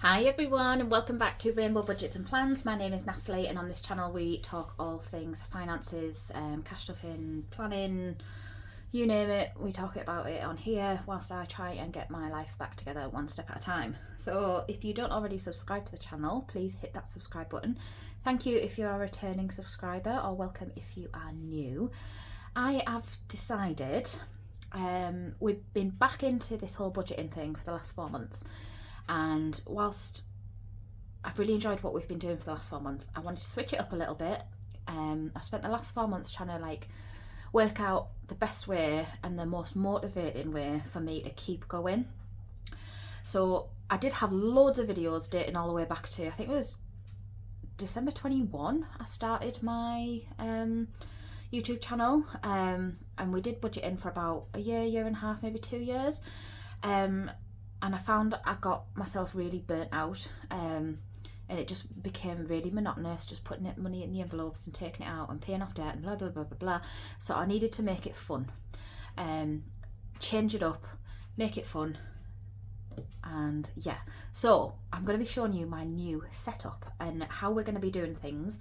Hi everyone and welcome back to Rainbow Budgets and Plans. My name is Natalie and on this channel we talk all things finances, cash stuffing, planning, you name it, we talk about it on here whilst I try and get my life back together one step at a time. So if you don't already subscribe to the channel, please hit that subscribe button. Thank you if you're a returning subscriber, or welcome if you are new. I have decided, we've been back into this whole budgeting thing for the last 4 months. And whilst I've really enjoyed what we've been doing for the last 4 months, I wanted to switch it up a little bit. I've spent the last 4 months trying to work out the best way and the most motivating way for me to keep going. So I did have loads of videos dating all the way back to, I think it was December 21 I started my YouTube channel, and we did budgeting for about a year and a half, maybe 2 years. And I found I got myself really burnt out, and it just became really monotonous, just putting money in the envelopes and taking it out and paying off debt and blah blah blah blah blah. So I needed to make it fun, change it up, make it fun, and yeah. So I'm going to be showing you my new setup and how we're going to be doing things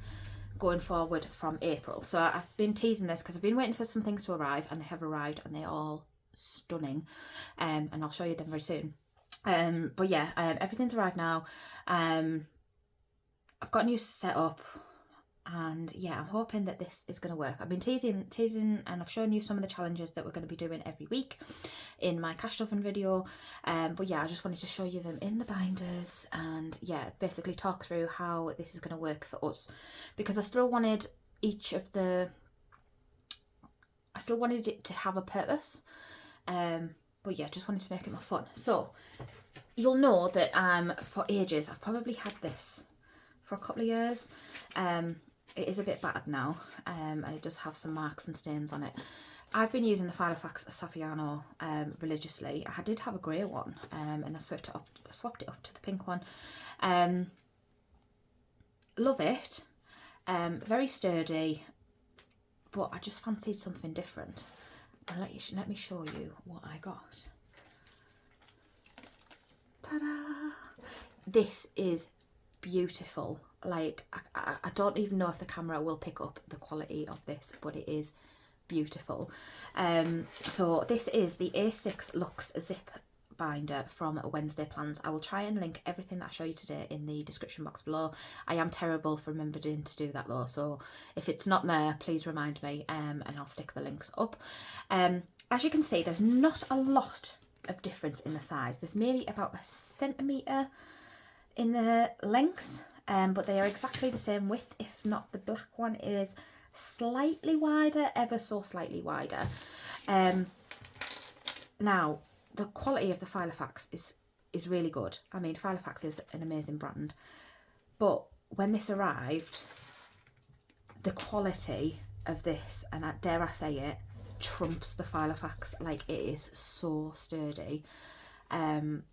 going forward from April. So I've been teasing this because I've been waiting for some things to arrive, and they have arrived and they're all stunning, and I'll show you them very soon. But yeah, everything's arrived now. I've got a new setup, and yeah, I'm hoping that this is going to work. I've been teasing, and I've shown you some of the challenges that we're going to be doing every week in my cash stuffing video. But yeah, I just wanted to show you them in the binders, and yeah, basically talk through how this is going to work for us, because I still wanted it to have a purpose. But yeah, just wanted to make it more fun. So you'll know that for ages I've probably had this for a couple of years. It is a bit battered now, and it does have some marks and stains on it. I've been using the Filofax Saffiano religiously. I did have a grey one, and I swapped it up to the pink one. Love it. Very sturdy, but I just fancied something different. And let me show you what I got. Ta-da! This is beautiful. Like, I don't even know if the camera will pick up the quality of this, but it is beautiful. So this is the A6 Luxe zip binder from Wednesday Plans. I will try and link everything that I show you today in the description box below. I am terrible for remembering to do that though, so if it's not there, please remind me, and I'll stick the links up. As you can see, there's not a lot of difference in the size. There's maybe about 1 centimetre in the length, but they are exactly the same width, if not the black one is slightly wider, ever so slightly wider. Now, the quality of the Filofax is really good. I mean, Filofax is an amazing brand, but when this arrived, the quality of this, and dare I say it, trumps the Filofax. Like, it is so sturdy, and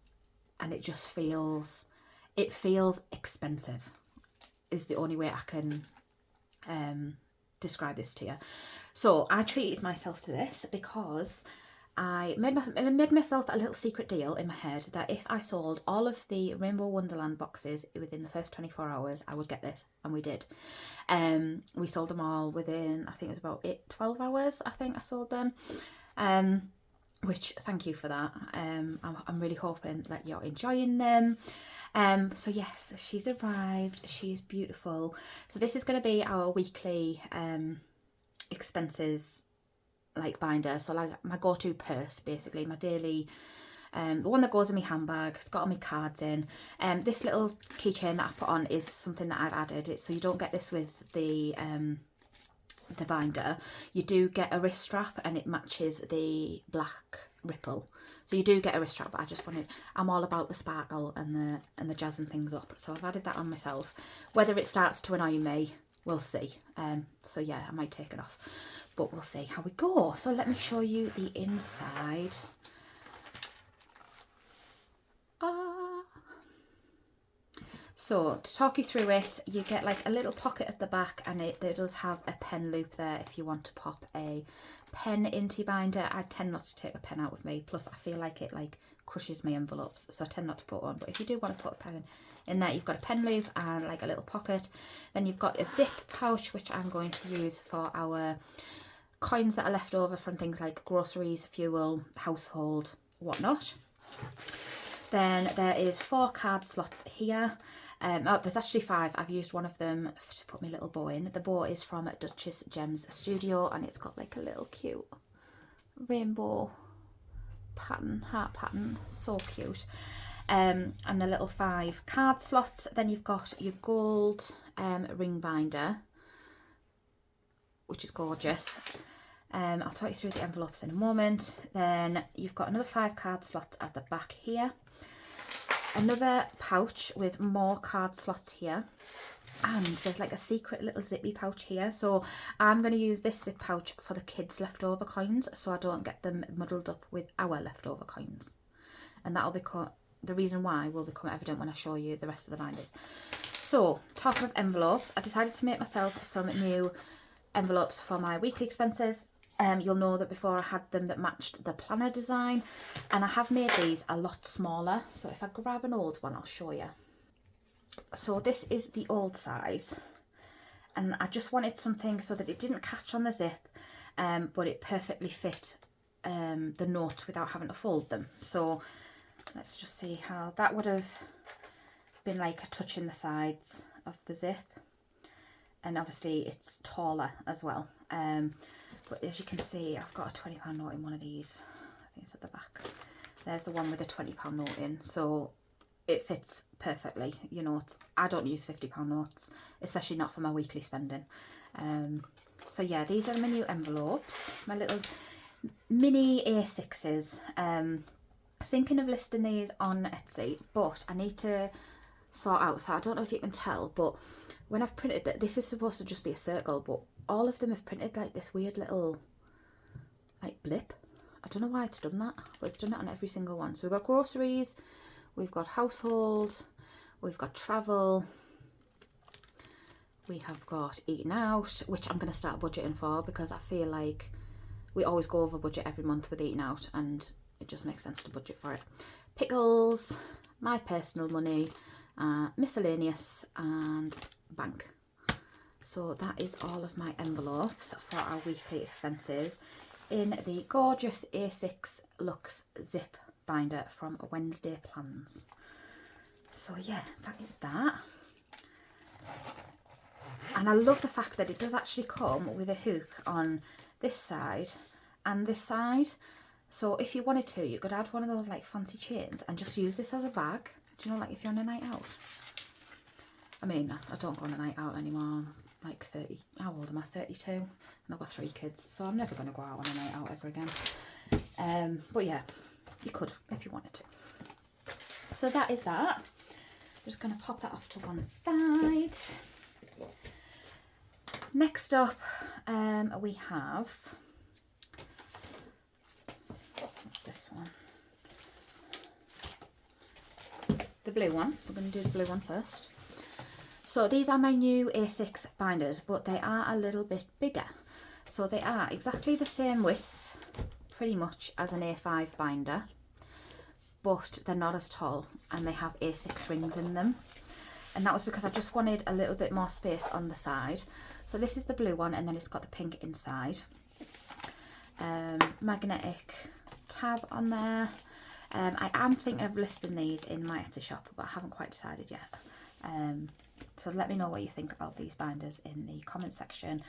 it just feels expensive is the only way I can describe this to you. So I treated myself to this because I made myself a little secret deal in my head that if I sold all of the Rainbow Wonderland boxes within the first 24 hours, I would get this, and we did. We sold them all within, I think it was about 12 hours, I think I sold them, which, thank you for that. I'm really hoping that you're enjoying them. So yes, she's arrived, she's beautiful. So this is going to be our weekly expenses binder. So like my go-to purse, basically my daily, the one that goes in my handbag. It's got all my cards in. This little keychain that I put on is something that I've added. So you don't get this with the binder. You do get a wrist strap, and it matches the black ripple. So you do get a wrist strap, but I'm all about the sparkle and the jazzing things up. So I've added that on myself. Whether it starts to annoy me, we'll see. So yeah, I might take it off, but we'll see how we go. So let me show you the inside. So to talk you through it, you get like a little pocket at the back, and it does have a pen loop there if you want to pop a pen into your binder. I tend not to take a pen out with me, plus I feel like it like crushes my envelopes, so I tend not to put one. But if you do want to put a pen in there, you've got a pen loop and like a little pocket. Then you've got a zip pouch, which I'm going to use for our coins that are left over from things like groceries, fuel, household, whatnot. Then there is 4 card slots here. Oh, there's actually 5. I've used one of them to put my little bow in. The bow is from Duchess Gems Studio, and it's got like a little cute rainbow pattern, heart pattern, so cute. And the little 5 card slots. Then you've got your gold ring binder, which is gorgeous. I'll talk you through the envelopes in a moment. Then you've got another 5 card slots at the back here. Another pouch with more card slots here. And there's like a secret little zippy pouch here. So I'm going to use this zip pouch for the kids' leftover coins, so I don't get them muddled up with our leftover coins. And that'll become, the reason why will become evident when I show you the rest of the binders. So, talking of envelopes, I decided to make myself some new envelopes for my weekly expenses. You'll know that before I had them that matched the planner design, and I have made these a lot smaller. So if I grab an old one, I'll show you. So this is the old size, and I just wanted something so that it didn't catch on the zip, but it perfectly fit the note without having to fold them. So let's just see how that would have been like a touch in the sides of the zip, and obviously it's taller as well. But as you can see, I've got a £20 note in one of these. I think it's at the back. There's the one with a £20 note in. So it fits perfectly. You know, I don't use £50 notes, especially not for my weekly spending. So yeah, these are my new envelopes. My little mini A6s. Thinking of listing these on Etsy, but I need to sort out. So I don't know if you can tell, but when I've printed that, this is supposed to just be a circle, but all of them have printed like this weird little like blip. I don't know why it's done that, but it's done it on every single one. So we've got groceries, we've got household, we've got travel, we have got eating out, which I'm going to start budgeting for, because I feel like we always go over budget every month with eating out, and it just makes sense to budget for it. Pickles, my personal money, miscellaneous, and bank. So that is all of my envelopes for our weekly expenses in the gorgeous A6 Luxe zip binder from Wednesday Plans. So yeah, that is that. And I love the fact that it does actually come with a hook on this side and this side. So if you wanted to, you could add one of those like fancy chains and just use this as a bag. Do you know, like if you're on a night out? I mean, I don't go on a night out anymore. I'm like 30. How old am I? 32. And I've got 3 kids, so I'm never going to go out on a night out ever again. But yeah, you could if you wanted to. So that is that. I'm just going to pop that off to one side. Next up, we have, what's this one? The blue one. We're going to do the blue one first. So these are my new A6 binders, but they are a little bit bigger. So they are exactly the same width, pretty much, as an A5 binder, but they're not as tall, and they have A6 rings in them. And that was because I just wanted a little bit more space on the side. So this is the blue one, and then it's got the pink inside. Magnetic tab on there. I am thinking of listing these in my Etsy shop, but I haven't quite decided yet. So let me know what you think about these binders in the comment section.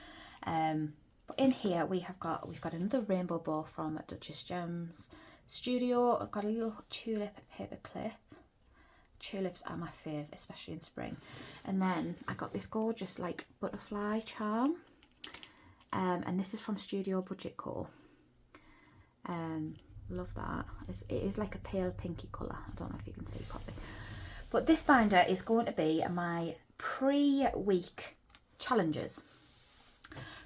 But in here we've got another rainbow bow from Duchess Gems Studio. I've got a little tulip paper clip. Tulips are my fave, especially in spring. And then I got this gorgeous like butterfly charm. And this is from Studio Budget Co. Love that. It is like a pale pinky colour. I don't know if you can see properly. But this binder is going to be my pre-week challenges.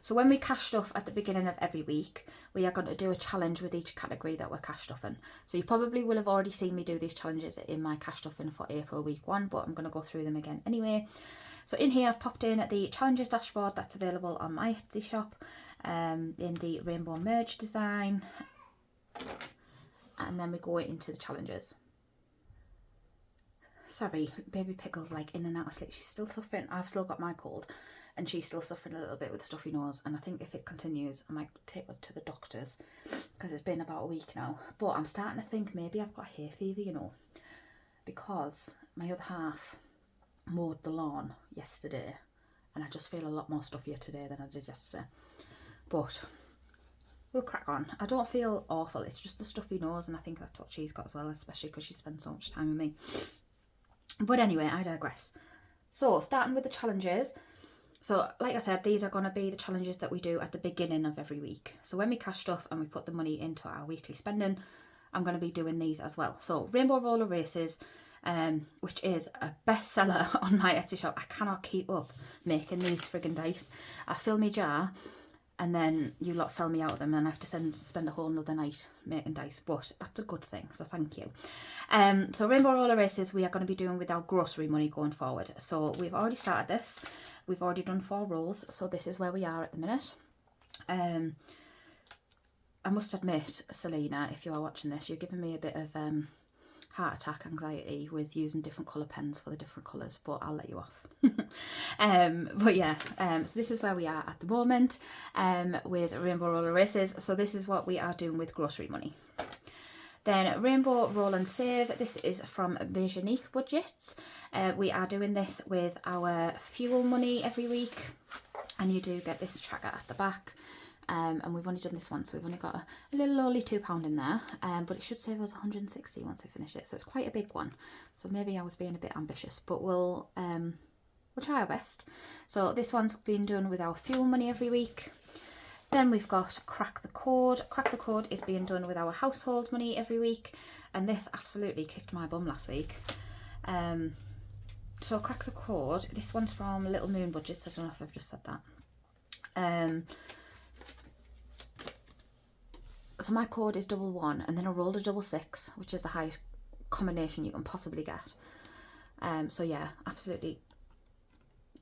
So when we cash stuff at the beginning of every week, we are going to do a challenge with each category that we're cash stuffing. So you probably will have already seen me do these challenges in my cash stuffing for April week 1, but I'm going to go through them again anyway. So in here I've popped in the challenges dashboard that's available on my Etsy shop in the rainbow merge design. And then we go into the challenges. Sorry, baby Pickle's like in and out of sleep. She's still suffering. I've still got my cold and she's still suffering a little bit with a stuffy nose. And I think if it continues, I might take her to the doctors because it's been about a week now. But I'm starting to think maybe I've got hay fever, you know, because my other half mowed the lawn yesterday and I just feel a lot more stuffier today than I did yesterday. But we'll crack on. I don't feel awful. It's just the stuffy nose and I think that's what she's got as well, especially because she spends so much time with me. But anyway, I digress. So starting with the challenges. So like I said, these are going to be the challenges that we do at the beginning of every week. So when we cash stuff and we put the money into our weekly spending, I'm going to be doing these as well. So rainbow roller races, which is a bestseller on my Etsy shop. I cannot keep up making these friggin' dice. I fill my jar and then you lot sell me out of them and I have to spend a whole nother night making dice, but that's a good thing, so thank you. So rainbow roller races we are going to be doing with our grocery money going forward. So we've already started this. We've already done 4 rolls, so this is where we are at the minute. I must admit, Selena, if you are watching this, you're giving me a bit of heart attack anxiety with using different colour pens for the different colours, but I'll let you off. But yeah, so this is where we are at the moment with rainbow roller races. So this is what we are doing with grocery money. Then rainbow roll and save. This is from Unique Budgets. We are doing this with our fuel money every week, and you do get this tracker at the back. And we've only done this once, so we've only got a little lowly £2 in there, but it should save us 160 once we finish it, so it's quite a big one. So maybe I was being a bit ambitious, but we'll try our best. So this one's been done with our fuel money every week. Then we've got Crack the Code. Crack the Code is being done with our household money every week, and this absolutely kicked my bum last week. So Crack the Code, this one's from Little Moon Budgets. I don't know if I've just said that. So my code is 11, and then I rolled a 66, which is the highest combination you can possibly get. So yeah, absolutely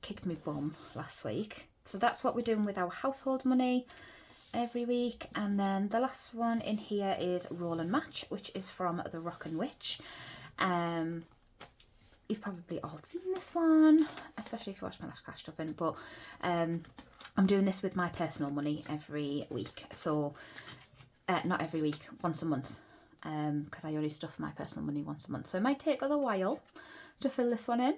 kicked me bum last week. So that's what we're doing with our household money every week. And then the last one in here is Roll and Match, which is from The Rockin' Witch. You've probably all seen this one, especially if you watch my last cash stuffing, but I'm doing this with my personal money every week. So not every week, once a month, because I only stuff my personal money once a month. So it might take a little while to fill this one in,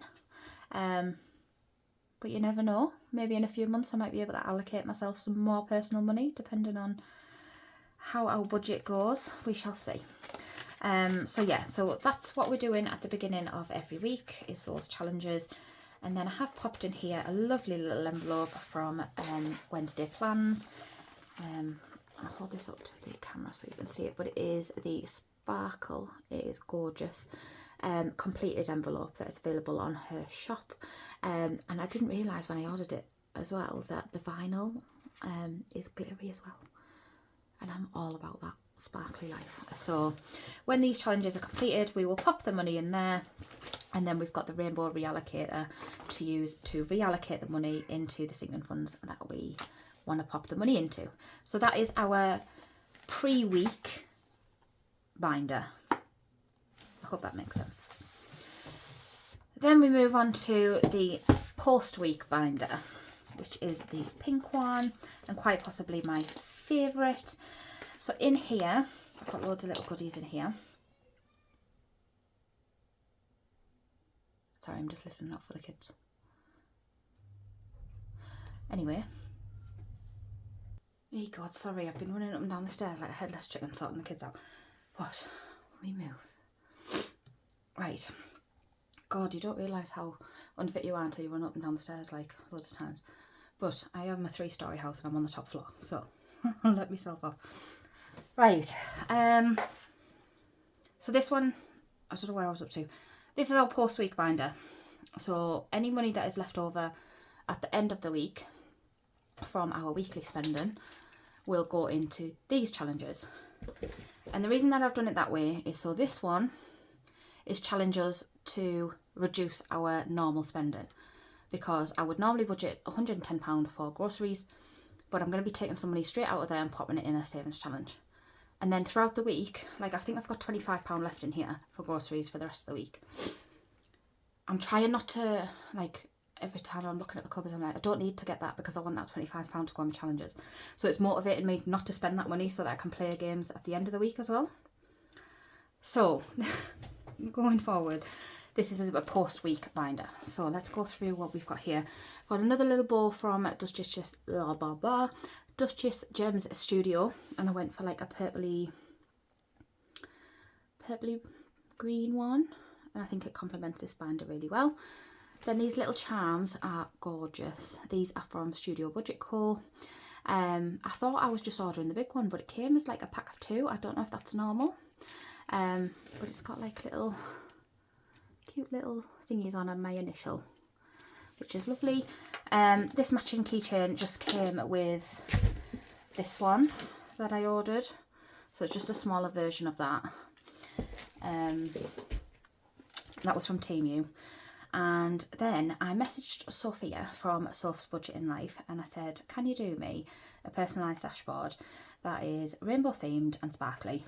but you never know. Maybe in a few months I might be able to allocate myself some more personal money, depending on how our budget goes. We shall see. So yeah, so that's what we're doing at the beginning of every week, is those challenges. And then I have popped in here a lovely little envelope from Wednesday Plans. I'll hold this up to the camera so you can see it, but it is the Sparkle. It is gorgeous. Completed envelope that is available on her shop. And I didn't realise when I ordered it as well that the vinyl is glittery as well. And I'm all about that sparkly life. So when these challenges are completed, we will pop the money in there. And then we've got the rainbow reallocator to use to reallocate the money into the sinking funds that we want to pop the money into. So that is our pre-week binder. I hope that makes sense. Then we move on to the post-week binder, which is the pink one, and quite possibly my favourite. So in here, I've got loads of little goodies in here. Sorry, I'm just listening out for the kids. Anyway. Oh God, sorry, I've been running up and down the stairs like a headless chicken sorting the kids out. But we move. Right. God, you don't realise how unfit you are until you run up and down the stairs like loads of times. But I have a 3-storey house and I'm on the top floor, so I'll let myself off. Right. So this one, I don't know where I was up to. This is our post-week binder. So any money that is left over at the end of the week, from our weekly spending will go into these challenges. And the reason that I've done it that way is so this one is challenge us to reduce our normal spending, because I would normally budget £110 for groceries, but I'm going to be taking some money straight out of there and popping it in a savings challenge. And then throughout the week, like I think I've got £25 left in here for groceries for the rest of the week. I'm trying not to, like, every time I'm looking at the cupboards, I'm like, I don't need to get that because I want that £25 to go on the challenges. So it's motivated me not to spend that money so that I can play games at the end of the week as well. So going forward, this is a post-week binder. So let's go through what we've got here. Got another little bow from Duchess Gems Studio, and I went for like a purpley green one, and I think it complements this binder really well. Then these little charms are gorgeous. These are from Studio Budget Co. I thought I was just ordering the big one, but it came as like a pack of 2. I don't know if that's normal. But it's got like little cute little thingies on my initial, which is lovely. This matching keychain just came with this one that I ordered, so it's just a smaller version of that. That was from Temu. And then I messaged Sophia from Soph's Budget in Life, and I said, can you do me a personalised dashboard that is rainbow themed and sparkly?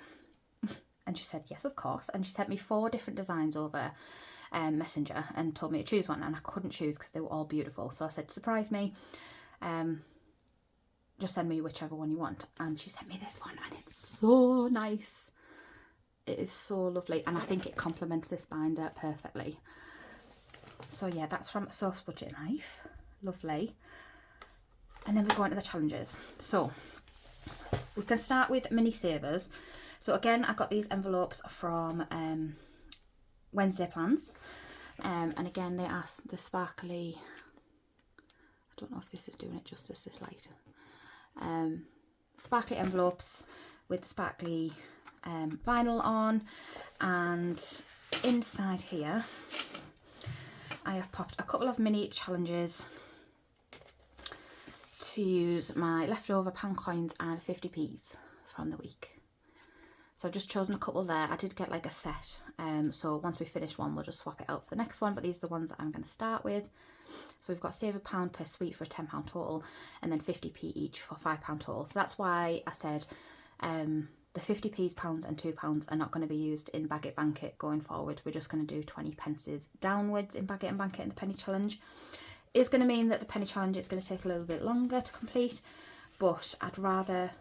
And she said, yes, of course. And she sent me 4 different designs over Messenger and told me to choose one, and I couldn't choose because they were all beautiful. So I said, surprise me, just send me whichever one you want. And she sent me this one, and it's so nice. It is so lovely, and I think it complements this binder perfectly. So yeah, that's from Soph's Budget in Life. Lovely. And then we go into the challenges. So we can start with mini savers. So again, I got these envelopes from Wednesday Plans. And again, they are the sparkly, I don't know if this is doing it justice, this light. Sparkly envelopes with the sparkly vinyl on. And inside here, I have popped a couple of mini challenges to use my leftover pound coins and 50p's from the week. So I've just chosen a couple there. I did get like a set, so once we finish one, we'll just swap it out for the next one, but these are the ones that I'm going to start with. So we've got save £1 per sweet for a £10 total, and then 50p each for £5 total. So that's why I said the 50p's, pounds and £2 are not going to be used in Bag It Bank It going forward. We're just going to do 20 pences downwards in Bag It and Bank It in the penny challenge. It's going to mean that the penny challenge is going to take a little bit longer to complete, but I'd rather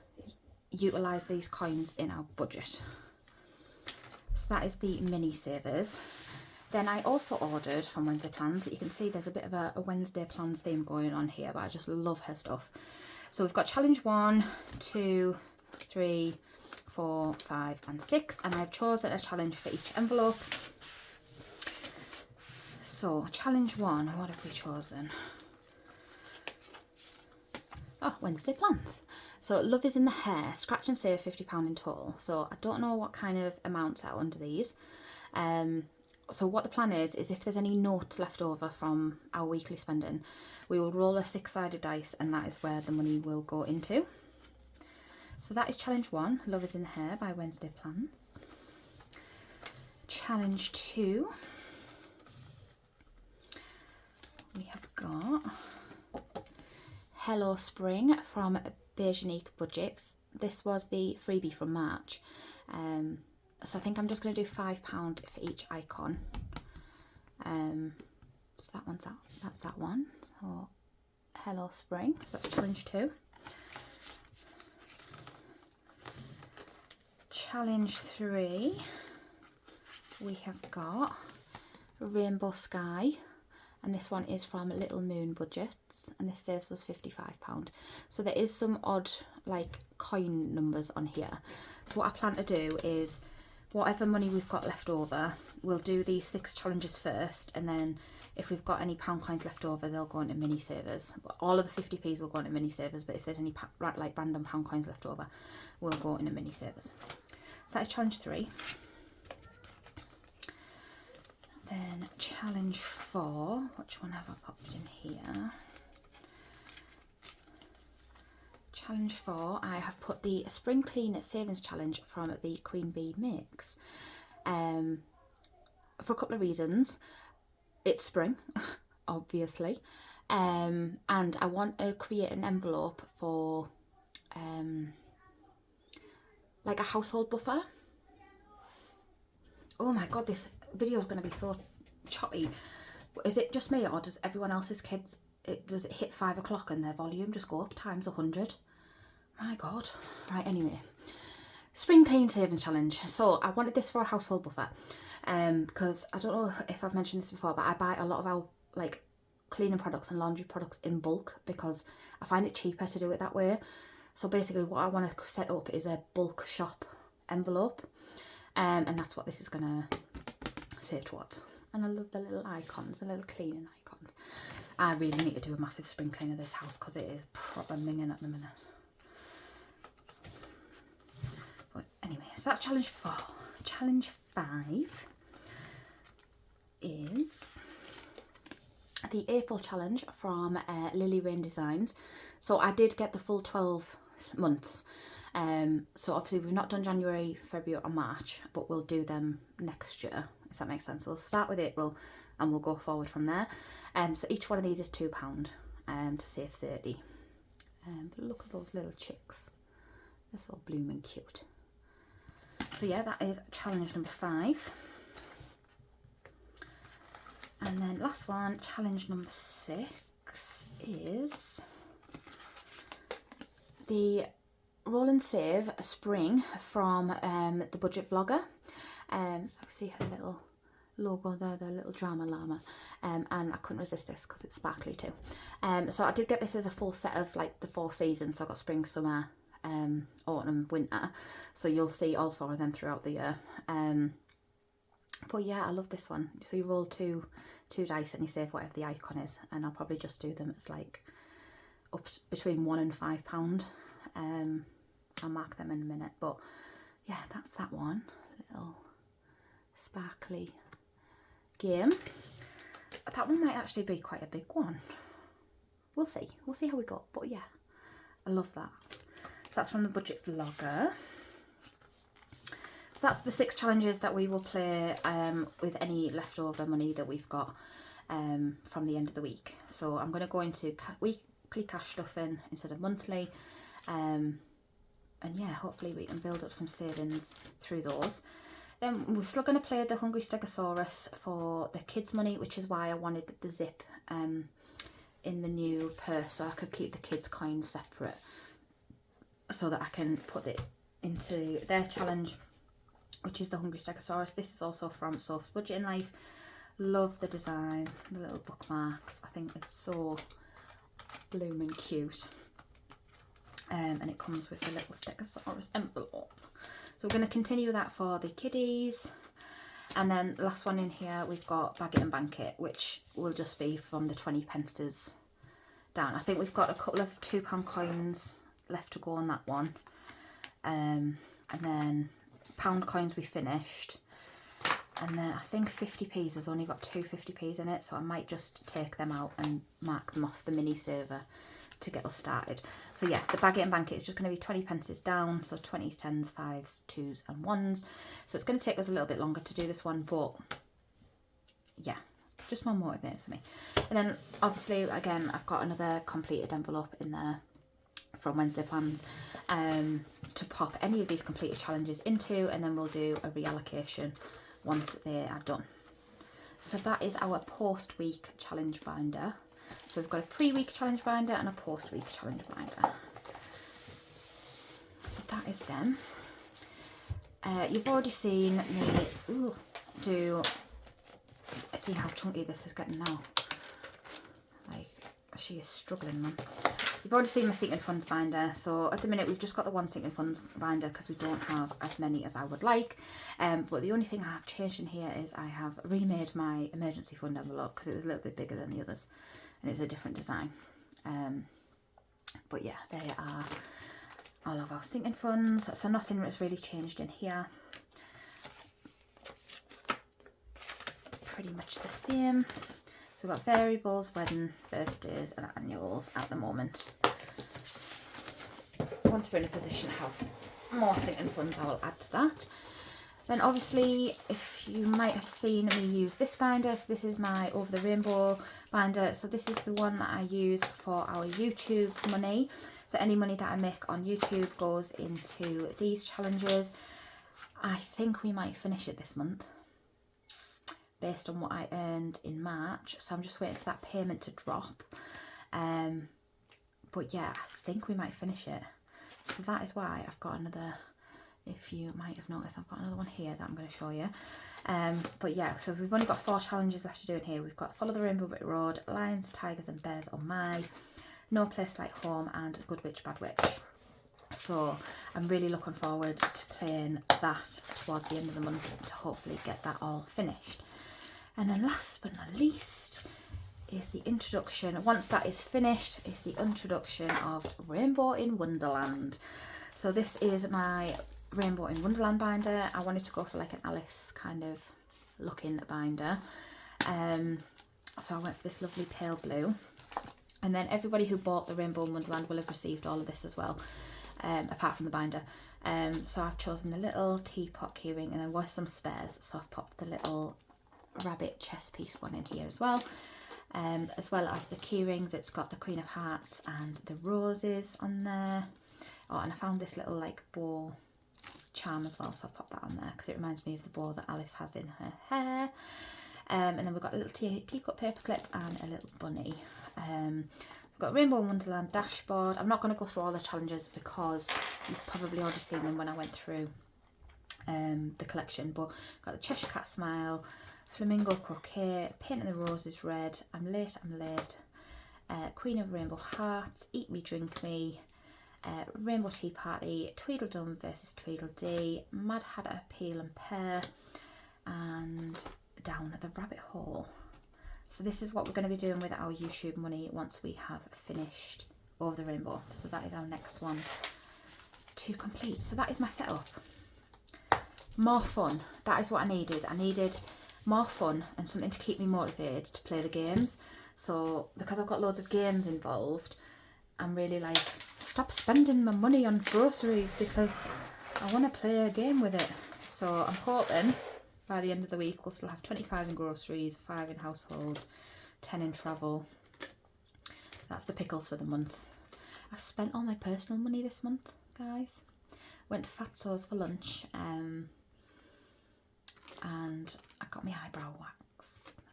utilise these coins in our budget. So that is the mini savers. Then I also ordered from Wednesday Plans. You can see there's a bit of a Wednesday Plans theme going on here, but I just love her stuff. So we've got challenge 1, 2, 3, 4, 5 and 6, and I've chosen a challenge for each envelope. So challenge 1, what have we chosen? Oh, Wednesday Plans. So Love is in the Hair, scratch and save £50 in total. So I don't know what kind of amounts are under these. So what the plan is if there's any notes left over from our weekly spending, we will roll a 6-sided dice, and that is where the money will go into. So that is challenge 1, Love is in the Hair by Wednesday Plans. Challenge 2, we have got Hello Spring from Beige Budgets. This was the freebie from March. So I think I'm just going to do £5 for each icon. So that's that one. So Hello Spring, so that's challenge 2. Challenge 3, we have got Rainbow Sky, and this one is from Little Moon Budgets, and this saves us £55. So there is some odd like coin numbers on here. So what I plan to do is whatever money we've got left over, we'll do these 6 challenges first, and then if we've got any pound coins left over, they'll go into mini savers. All of the 50p's will go into mini savers, but if there's any like random pound coins left over, we'll go into mini savers. So that is challenge 3. Then challenge 4, which one have I popped in here? challenge 4, I have put the Spring Clean Savings Challenge from the Queen Bee Mix. For a couple of reasons. It's spring, obviously. And I want to create an envelope for like a household buffer. Oh my god, this video is going to be so choppy. Is it just me, or does everyone else's kids, does it hit 5 o'clock and their volume just go up times 100? My god. Right, anyway. Spring Clean Savings Challenge. So I wanted this for a household buffer. Because I don't know if I've mentioned this before, but I buy a lot of our like cleaning products and laundry products in bulk because I find it cheaper to do it that way. So basically what I want to set up is a bulk shop envelope, and that's what this is going to save towards. And I love the little icons, the little cleaning icons. I really need to do a massive spring clean of this house because it is proper minging at the minute. But anyway, so that's challenge 4. Challenge 5 is the April challenge from Lily Rain Designs. So I did get the full 12 months. So obviously we've not done January, February or March, but we'll do them next year, if that makes sense. We'll start with April and we'll go forward from there. So each one of these is £2 to save 30. But look at those little chicks. They're so blooming cute. So yeah, that is challenge number 5. And then last one, challenge number 6 is the Roll and Save Spring from the Budget Vlogger. I see her little logo there, the little drama llama, and I couldn't resist this because it's sparkly too. So I did get this as a full set of like the 4 seasons. So I got spring, summer, autumn, winter. So you'll see all 4 of them throughout the year. But yeah, I love this one. So you roll two dice and you save whatever the icon is, and I'll probably just do them as like up between £1 and £5. I'll mark them in a minute, but yeah, that's that one. Little sparkly game. That one might actually be quite a big one. We'll see how we go, but yeah, I love that. So that's from the Budget Vlogger. So that's the 6 challenges that we will play with any leftover money that we've got from the end of the week. So I'm going to go into weekly cash stuffing instead of monthly. And yeah, hopefully we can build up some savings through those. Then we're still going to play the Hungry Stegosaurus for the kids' money, which is why I wanted the zip in the new purse, so I could keep the kids' coins separate, so that I can put it into their challenge, which is the Hungry Stegosaurus. This is also from Soph's Budget in Life. Love the design, the little bookmarks. I think it's so blooming cute. And it comes with a little Stegosaurus envelope. So we're going to continue that for the kiddies. And then the last one in here, we've got Bag It and Bank It, which will just be from the 20 pences down. I think we've got a couple of £2 coins left to go on that one. And then pound coins we finished. And then I think 50p's has only got 2 50p's in it, so I might just take them out and mark them off the mini saver to get us started. So yeah, the Bag It and Bank It is just going to be 20 pences down, so 20s, 10s, 5s, 2s and 1s. So it's going to take us a little bit longer to do this one, but yeah, just more motivating for me. And then obviously again, I've got another completed envelope in there from Wednesday Plans to pop any of these completed challenges into, and then we'll do a reallocation once they are done. So that is our post-week challenge binder. So we've got a pre-week challenge binder and a post-week challenge binder. So that is them. You've already seen me see how chunky this is getting now. Like, she is struggling, man. You've already seen my Sinking Funds binder. So at the minute we've just got the one Sinking Funds binder because we don't have as many as I would like. But the only thing I have changed in here is I have remade my emergency fund envelope because it was a little bit bigger than the others. And it's a different design. But yeah, they are all of our sinking funds. So nothing has really changed in here. It's pretty much the same. We've got variables, wedding, birthdays and annuals at the moment. once we're in a position to have more sinking funds, I will add to that. Then obviously, if you might have seen me use this binder, so this is my Over the Rainbow binder. So this is the one that I use for our YouTube money. So any money that I make on YouTube goes into these challenges. I think we might finish it this month based on what I earned in March. So I'm just waiting for that payment to drop. But yeah, I think we might finish it. So that is why I've got another, if you might have noticed, I've got another one here that I'm going to show you. But yeah, so we've only got 4 challenges left to do in here. We've got Follow the Rainbow Brick Road, Lions, Tigers and Bears on My, No Place Like Home and Good Witch, Bad Witch. So I'm really looking forward to playing that towards the end of the month to hopefully get that all finished. And then last but not least is the introduction. Once that is finished, is the introduction of Rainbow in Wonderland. So this is my Rainbow in Wonderland binder. I wanted to go for like an Alice kind of looking binder. So I went for this lovely pale blue. And then everybody who bought the Rainbow in Wonderland will have received all of this as well, apart from the binder. So I've chosen the little teapot keyring, and there was some spares, so I've popped the little rabbit chess piece one in here as well as the keyring that's got the Queen of Hearts and the roses on there. Oh, and I found this little like bow charm as well, so I'll pop that on there because it reminds me of the bow that Alice has in her hair. And then we've got a little teacup paper clip and a little bunny. We've got Rainbow in Wonderland dashboard. I'm not going to go through all the challenges because you've probably already seen them when I went through the collection, but I've got the Cheshire Cat Smile, Flamingo Croquet, Painting the Roses Red, I'm Late, Queen of Rainbow Hearts, Eat Me, Drink Me, Rainbow Tea Party, Tweedledum versus Tweedledee, Mad Hatter, Peel and Pear, and Down at the Rabbit Hole. So this is what we're going to be doing with our YouTube money once we have finished Over the Rainbow. So that is our next one to complete. So that is my setup. More fun. That is what I needed. I needed more fun and something to keep me motivated to play the games. So because I've got loads of games involved, I'm really like, stop spending my money on groceries because I want to play a game with it. So I'm hoping by the end of the week we'll still have 25 in groceries, 5 in household, 10 in travel. That's the pickles for the month. I've spent all my personal money this month, guys. Went to Fatso's for lunch, and I got my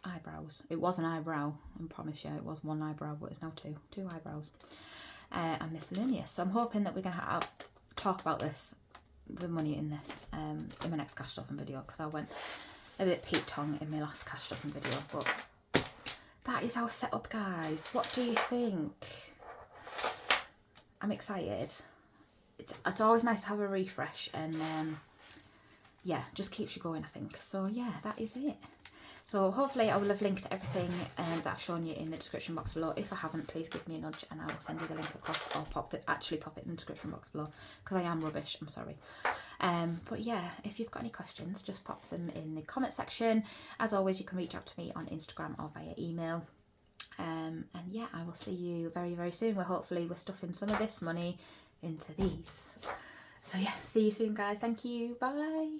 eyebrows. It was an eyebrow, I promise you, it was one eyebrow, but it's now two eyebrows. And miscellaneous. So I'm hoping that we're going to talk about this, the money in this, in my next cash stuffing video, because I went a bit Pete Tong in my last cash stuffing video. But that is our setup, guys. What do you think? I'm excited. It's always nice to have a refresh, and yeah, just keeps you going, I think. So yeah, that is it. So hopefully I will have linked everything that I've shown you in the description box below. If I haven't, please give me a nudge and I will send you the link across, or actually pop it in the description box below, because I am rubbish, I'm sorry. But yeah, if you've got any questions, just pop them in the comment section. As always, you can reach out to me on Instagram or via email. And yeah, I will see you very, very soon, where hopefully we're stuffing some of this money into these. So yeah, see you soon, guys. Thank you. Bye.